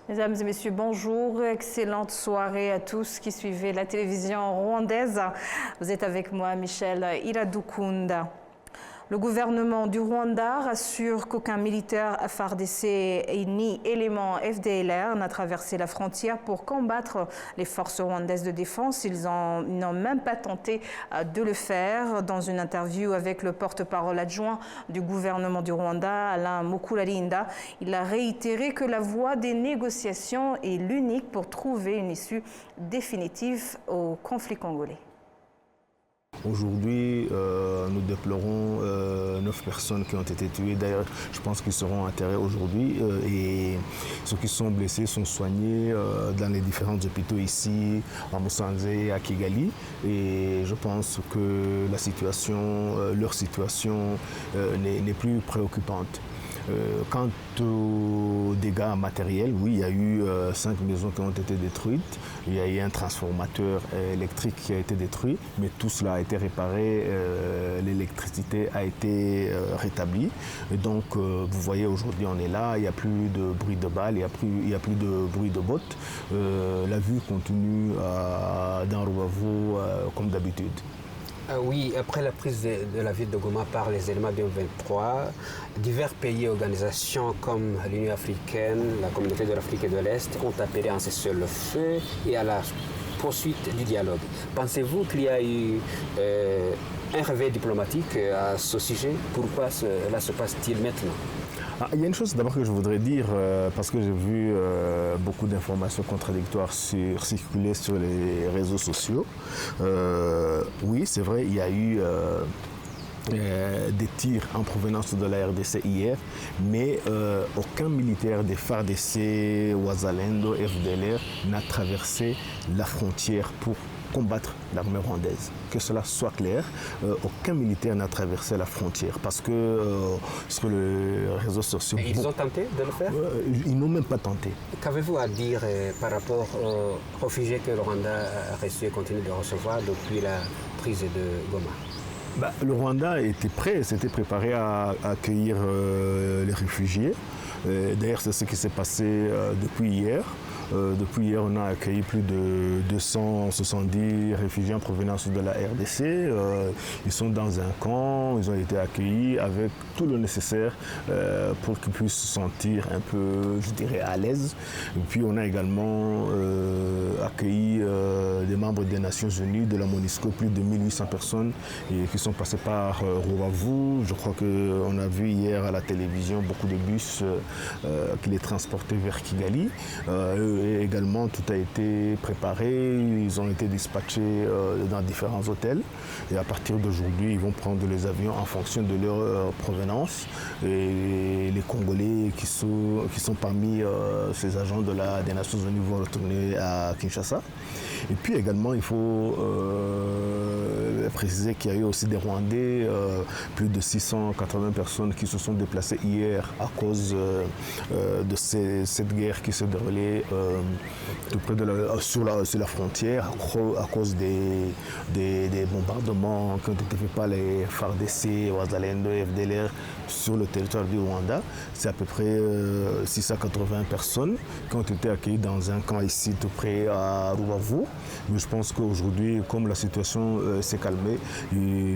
Mesdames et messieurs, bonjour. Excellente soirée à tous qui suivez la télévision rwandaise. Vous êtes avec moi, Michel Iradukunda. Le gouvernement du Rwanda rassure qu'aucun militaire FARDC ni élément FDLR n'a traversé la frontière pour combattre les forces rwandaises de défense. Ils n'ont même pas tenté de le faire. Dans une interview avec le porte-parole adjoint du gouvernement du Rwanda, Alain Mukurarinda, il a réitéré que la voie des négociations est l'unique pour trouver une issue définitive au conflit congolais. Aujourd'hui, nous déplorons 9 personnes qui ont été tuées. D'ailleurs, je pense qu'ils seront enterrés aujourd'hui. Et ceux qui sont blessés sont soignés dans les différents hôpitaux ici, à Musanze, à Kigali. Et je pense que leur situation n'est plus préoccupante. Quant aux dégâts matériels, oui, il y a eu 5 maisons qui ont été détruites, il y a eu un transformateur électrique qui a été détruit, mais tout cela a été réparé, l'électricité a été rétablie. Et donc, vous voyez, aujourd'hui, on est là, il n'y a plus de bruit de balles, il n'y a plus de bruit de bottes. La vue continue dans Rubavu comme d'habitude. Oui, après la prise de la ville de Goma par les éléments du M23, divers pays et organisations comme l'Union africaine, la Communauté de l'Afrique et de l'Est ont appelé à un cessez-le-feu et à la poursuite du dialogue. Pensez-vous qu'il y a eu un réveil diplomatique à ce sujet? Pourquoi cela se passe-t-il maintenant? Il y a une chose d'abord que je voudrais dire, parce que j'ai vu beaucoup d'informations contradictoires circuler sur les réseaux sociaux. Oui, c'est vrai, il y a eu des tirs en provenance de la RDC hier, mais aucun militaire des FARDC, Wazalendo, FDLR n'a traversé la frontière pour combattre l'armée rwandaise. Que cela soit clair, aucun militaire n'a traversé la frontière parce que sur les réseaux sociaux... Et ils ont tenté de le faire? Ils n'ont même pas tenté. Qu'avez-vous à dire par rapport aux réfugiés que le Rwanda a reçus et continue de recevoir depuis la prise de Goma? Le Rwanda s'était préparé à accueillir les réfugiés. D'ailleurs, c'est ce qui s'est passé depuis hier. Depuis hier, on a accueilli plus de 270 réfugiés en provenance de la RDC. Ils sont dans un camp, ils ont été accueillis avec tout le nécessaire pour qu'ils puissent se sentir un peu, je dirais, à l'aise. Et puis on a également accueilli des membres des Nations Unies, de la MONUSCO, plus de 1800 personnes qui sont passées par Rubavu. Je crois qu'on a vu hier à la télévision beaucoup de bus qui les transportaient vers Kigali. Et également, tout a été préparé, ils ont été dispatchés dans différents hôtels. Et à partir d'aujourd'hui, ils vont prendre les avions en fonction de leur provenance. Et les Congolais qui sont parmi ces agents des Nations Unies vont retourner à Kinshasa. Et puis également, il faut préciser qu'il y a eu aussi des Rwandais, plus de 680 personnes qui se sont déplacées hier à cause de cette guerre qui s'est déroulée tout près sur la frontière à cause des bombardements qui ont été faits par les FARDC, Wazalendo, FDLR sur le territoire du Rwanda. C'est à peu près 680 personnes qui ont été accueillies dans un camp ici tout près à Rubavu. Mais je pense qu'aujourd'hui, comme la situation s'est calmée,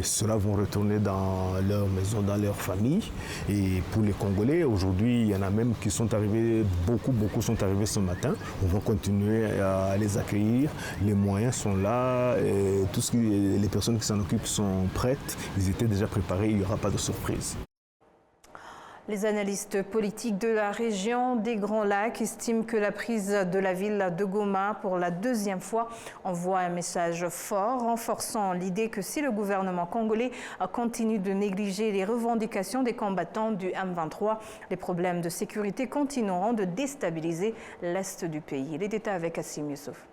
ceux-là vont retourner dans leur maison, dans leur famille. Et pour les Congolais, aujourd'hui, il y en a même qui sont arrivés, beaucoup sont arrivés ce matin. On va continuer à les accueillir. Les moyens sont là. Et les personnes qui s'en occupent sont prêtes. Ils étaient déjà préparés. Il n'y aura pas de surprise. Les analystes politiques de la région des Grands Lacs estiment que la prise de la ville de Goma pour la deuxième fois envoie un message fort, renforçant l'idée que si le gouvernement congolais continue de négliger les revendications des combattants du M23, les problèmes de sécurité continueront de déstabiliser l'est du pays. Les détails avec Assim Youssouf.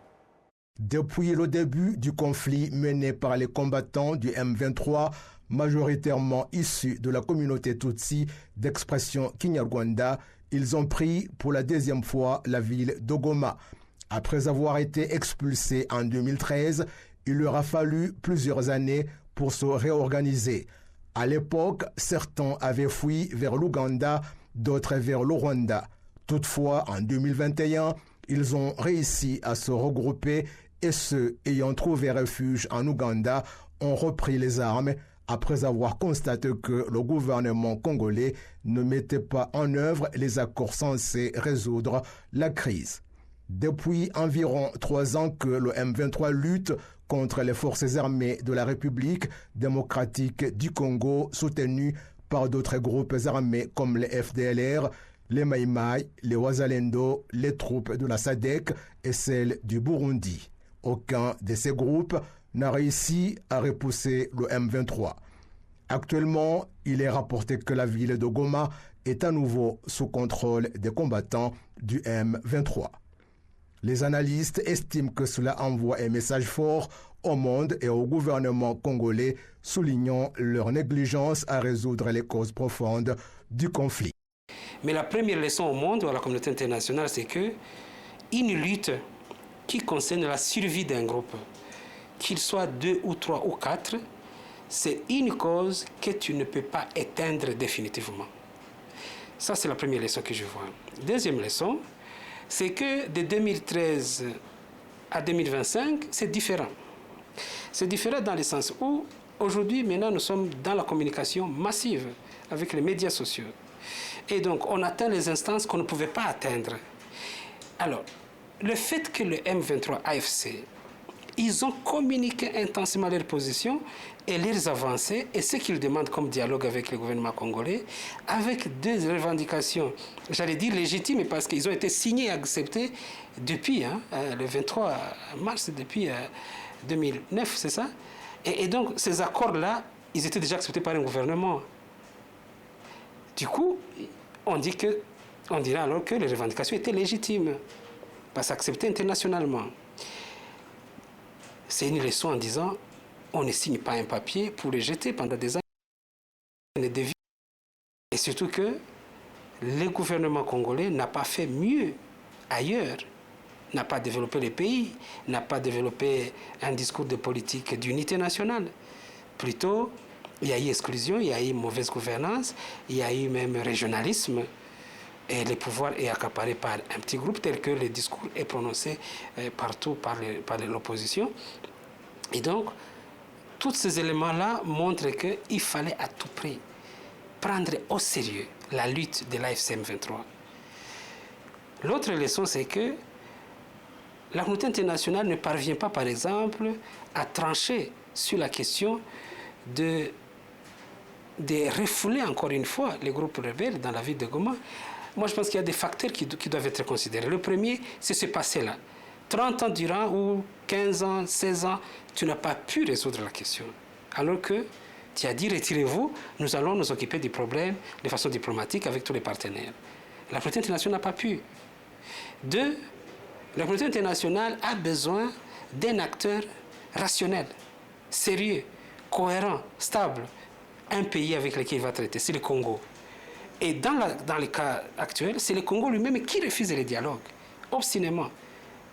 Depuis le début du conflit mené par les combattants du M23, majoritairement issus de la communauté Tutsi d'expression Kinyarwanda, ils ont pris pour la deuxième fois la ville de Goma. Après avoir été expulsés en 2013, il leur a fallu plusieurs années pour se réorganiser. À l'époque, certains avaient fui vers l'Ouganda, d'autres vers le Rwanda. Toutefois, en 2021, ils ont réussi à se regrouper et ceux ayant trouvé refuge en Ouganda ont repris les armes après avoir constaté que le gouvernement congolais ne mettait pas en œuvre les accords censés résoudre la crise. Depuis environ 3 ans que le M23 lutte contre les forces armées de la République démocratique du Congo, soutenues par d'autres groupes armés comme les FDLR, les Maïmaï, les Wazalendo, les troupes de la SADC et celles du Burundi. Aucun de ces groupes n'a réussi à repousser le M23. Actuellement, il est rapporté que la ville de Goma est à nouveau sous contrôle des combattants du M23. Les analystes estiment que cela envoie un message fort au monde et au gouvernement congolais, soulignant leur négligence à résoudre les causes profondes du conflit. Mais la première leçon au monde ou à la communauté internationale, c'est que une lutte qui concerne la survie d'un groupe, qu'il soit 2 ou 3 ou 4, c'est une cause que tu ne peux pas éteindre définitivement. Ça, c'est la première leçon que je vois. Deuxième leçon, c'est que de 2013 à 2025, c'est différent. C'est différent dans le sens où, aujourd'hui, maintenant, nous sommes dans la communication massive avec les médias sociaux. Et donc, on atteint les instances qu'on ne pouvait pas atteindre. Alors, le fait que le M23 AFC, ils ont communiqué intensément leurs positions et leurs avancées et ce qu'ils demandent comme dialogue avec le gouvernement congolais, avec des revendications, j'allais dire légitimes, parce qu'ils ont été signés et acceptés depuis le 23 mars, depuis 2009, c'est ça? Et donc, ces accords-là, ils étaient déjà acceptés par un gouvernement. Du coup, on dirait alors que les revendications étaient légitimes, parce qu'acceptées internationalement. C'est une leçon en disant, on ne signe pas un papier pour le jeter pendant des années. Et surtout que le gouvernement congolais n'a pas fait mieux ailleurs, n'a pas développé le pays, n'a pas développé un discours de politique d'unité nationale. Plutôt, il y a eu exclusion, il y a eu mauvaise gouvernance, il y a eu même régionalisme. Et le pouvoir est accaparé par un petit groupe tel que le discours est prononcé partout par l'opposition. Et donc, tous ces éléments-là montrent qu'il fallait à tout prix prendre au sérieux la lutte de l'AFC M23. L'autre leçon, c'est que la communauté internationale ne parvient pas, par exemple, à trancher sur la question de refouler encore une fois les groupes rebelles dans la ville de Goma. Moi, je pense qu'il y a des facteurs qui doivent être considérés. Le premier, c'est ce passé-là. 30 ans durant, ou 15 ans, 16 ans, tu n'as pas pu résoudre la question. Alors que tu as dit, retirez-vous, nous allons nous occuper du problème de façon diplomatique avec tous les partenaires. La communauté internationale n'a pas pu. 2, la communauté internationale a besoin d'un acteur rationnel, sérieux, cohérent, stable. Un pays avec lequel il va traiter, c'est le Congo. Et dans le cas actuel, c'est le Congo lui-même qui refuse le dialogue, obstinément,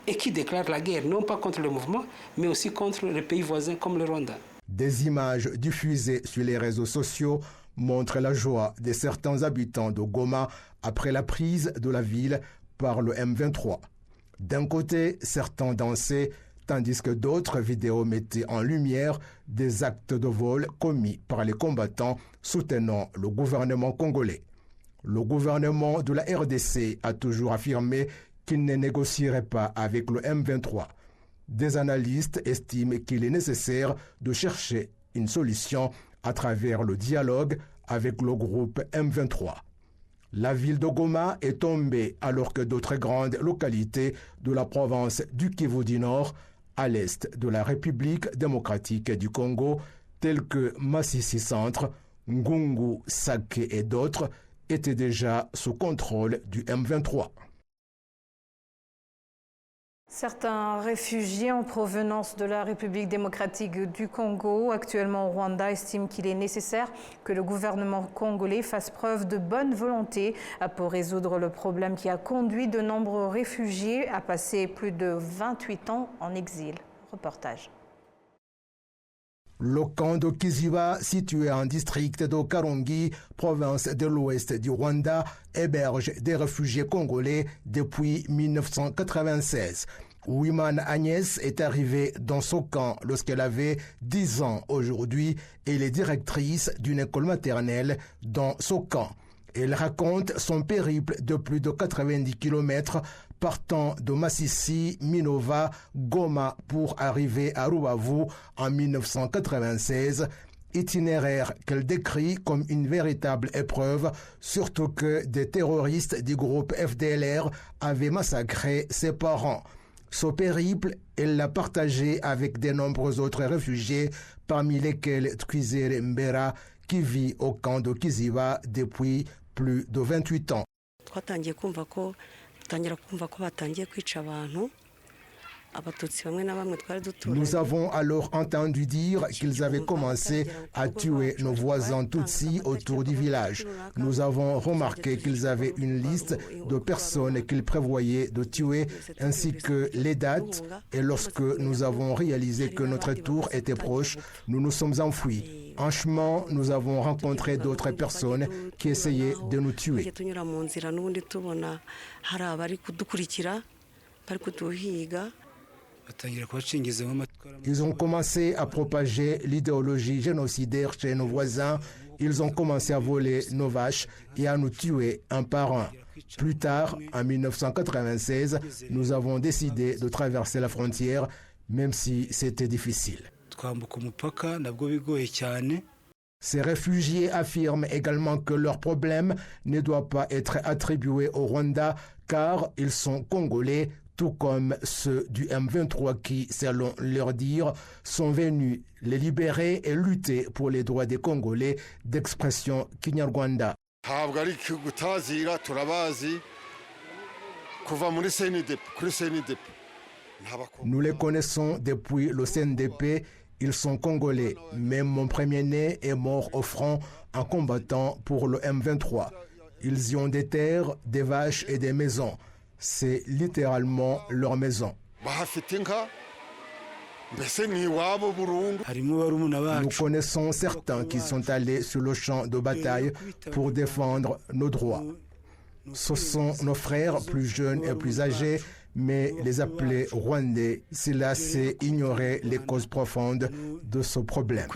et qui déclare la guerre, non pas contre le mouvement, mais aussi contre les pays voisins comme le Rwanda. Des images diffusées sur les réseaux sociaux montrent la joie de certains habitants de Goma après la prise de la ville par le M23. D'un côté, certains dansaient, tandis que d'autres vidéos mettaient en lumière des actes de vol commis par les combattants soutenant le gouvernement congolais. Le gouvernement de la RDC a toujours affirmé qu'il ne négocierait pas avec le M23. Des analystes estiment qu'il est nécessaire de chercher une solution à travers le dialogue avec le groupe M23. La ville de Goma est tombée alors que d'autres grandes localités de la province du Kivu du Nord, à l'est de la République démocratique du Congo, telles que Masisi Centre, Ngungu, Sake et d'autres, étaient déjà sous contrôle du M23. Certains réfugiés en provenance de la République démocratique du Congo, actuellement au Rwanda, estiment qu'il est nécessaire que le gouvernement congolais fasse preuve de bonne volonté pour résoudre le problème qui a conduit de nombreux réfugiés à passer plus de 28 ans en exil. Reportage. Le camp de Kiziba, situé en district de Karongi, province de l'ouest du Rwanda, héberge des réfugiés congolais depuis 1996. Ouimane Agnès est arrivée dans ce camp lorsqu'elle avait 10 ans aujourd'hui. Elle est directrice d'une école maternelle dans ce camp. Elle raconte son périple de plus de 90 km partant de Massissi, Minova, Goma pour arriver à Rubavu en 1996. Itinéraire qu'elle décrit comme une véritable épreuve, surtout que des terroristes du groupe FDLR avaient massacré ses parents. Ce périple, elle l'a partagé avec de nombreux autres réfugiés, parmi lesquels Twizere Mbera, qui vit au camp de Kiziba depuis plus de 28 ans. Nous avons alors entendu dire qu'ils avaient commencé à tuer nos voisins Tutsis autour du village. Nous avons remarqué qu'ils avaient une liste de personnes qu'ils prévoyaient de tuer ainsi que les dates, et lorsque nous avons réalisé que notre tour était proche, nous nous sommes enfuis. En chemin, nous avons rencontré d'autres personnes qui essayaient de nous tuer. Ils ont commencé à propager l'idéologie génocidaire chez nos voisins. Ils ont commencé à voler nos vaches et à nous tuer un par un. Plus tard, en 1996, nous avons décidé de traverser la frontière, même si c'était difficile. Ces réfugiés affirment également que leur problème ne doit pas être attribué au Rwanda car ils sont congolais, tout comme ceux du M23 qui, selon leur dire, sont venus les libérer et lutter pour les droits des Congolais d'expression Kinyarwanda. Nous les connaissons depuis le CNDP. Ils sont congolais. Même mon premier-né est mort au front en combattant pour le M23. Ils y ont des terres, des vaches et des maisons. C'est littéralement leur maison. Nous connaissons certains qui sont allés sur le champ de bataille pour défendre nos droits. Ce sont nos frères plus jeunes et plus âgés, mais les appeler Rwandais, cela c'est ignorer les causes profondes de ce problème.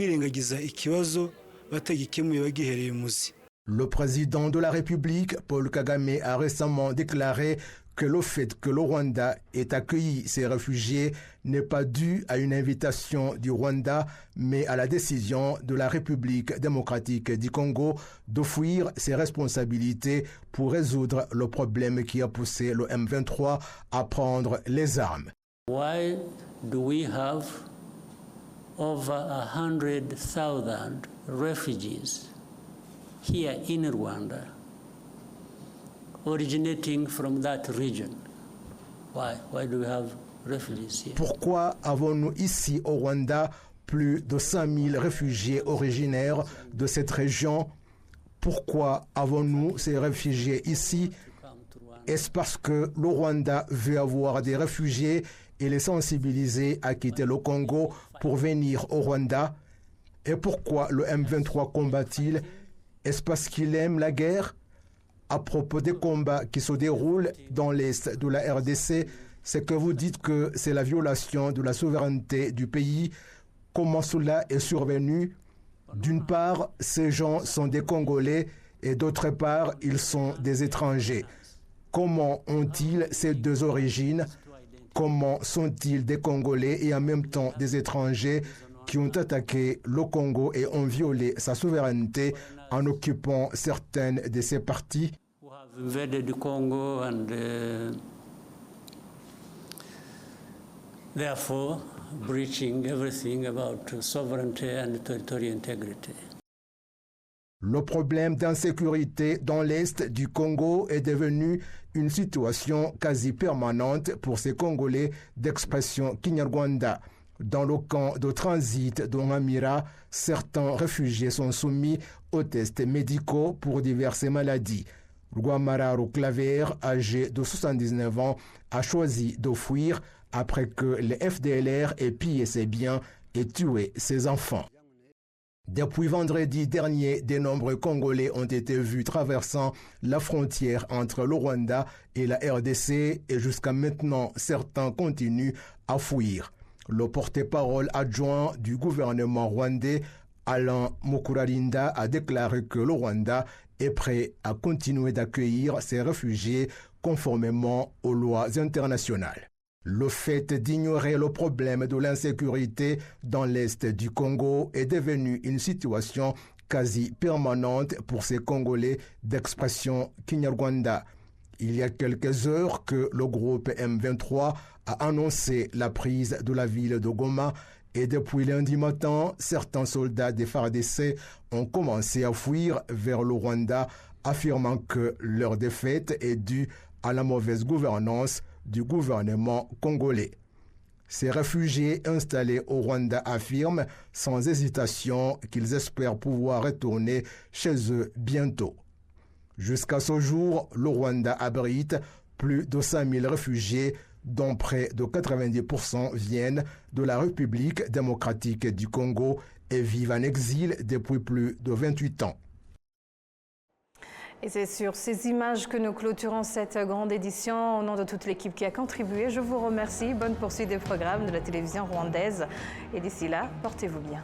Le président de la République, Paul Kagame, a récemment déclaré que le fait que le Rwanda ait accueilli ces réfugiés n'est pas dû à une invitation du Rwanda, mais à la décision de la République démocratique du Congo de fuir ses responsabilités pour résoudre le problème qui a poussé le M23 à prendre les armes. Why do we have over 100,000 refugees here in Rwanda, originating from that region? Why do we have refugees here? Pourquoi avons-nous ici au Rwanda plus de 5 000 réfugiés originaires de cette région? Pourquoi avons-nous ces réfugiés ici? Est-ce parce que le Rwanda veut avoir des réfugiés et les sensibiliser à quitter le Congo pour venir au Rwanda? Et pourquoi le M23 combat-il? Est-ce parce qu'il aime la guerre? À propos des combats qui se déroulent dans l'est de la RDC, c'est que vous dites que c'est la violation de la souveraineté du pays. Comment cela est survenu? D'une part, ces gens sont des Congolais et d'autre part, ils sont des étrangers. Comment ont-ils ces deux origines? Comment sont-ils des Congolais et en même temps des étrangers qui ont attaqué le Congo et ont violé sa souveraineté en occupant certaines de ses parties? Invaded the Congo and therefore breaching everything about sovereignty and territorial integrity. Le problème d'insécurité dans l'est du Congo est devenu une situation quasi permanente pour ces Congolais d'expression Kinyarwanda. Dans le camp de transit de Ngamira, certains réfugiés sont soumis aux tests médicaux pour diverses maladies. Rwamararu Claver, âgé de 79 ans, a choisi de fuir après que les FDLR aient pillé ses biens et tué ses enfants. Depuis vendredi dernier, de nombreux Congolais ont été vus traversant la frontière entre le Rwanda et la RDC et jusqu'à maintenant, certains continuent à fuir. Le porte-parole adjoint du gouvernement rwandais, Alain Mukurarinda, a déclaré que le Rwanda est prêt à continuer d'accueillir ces réfugiés conformément aux lois internationales. Le fait d'ignorer le problème de l'insécurité dans l'est du Congo est devenu une situation quasi permanente pour ces Congolais d'expression Kinyarwanda. Il y a quelques heures que le groupe M23 a annoncé la prise de la ville de Goma et depuis lundi matin, certains soldats des FARDC ont commencé à fuir vers le Rwanda, affirmant que leur défaite est due à la mauvaise gouvernance du gouvernement congolais. Ces réfugiés installés au Rwanda affirment sans hésitation qu'ils espèrent pouvoir retourner chez eux bientôt. Jusqu'à ce jour, le Rwanda abrite plus de 5000 réfugiés, dont près de 90% viennent de la République démocratique du Congo et vivent en exil depuis plus de 28 ans. Et c'est sur ces images que nous clôturons cette grande édition. Au nom de toute l'équipe qui a contribué, je vous remercie. Bonne poursuite des programmes de la télévision rwandaise. Et d'ici là, portez-vous bien.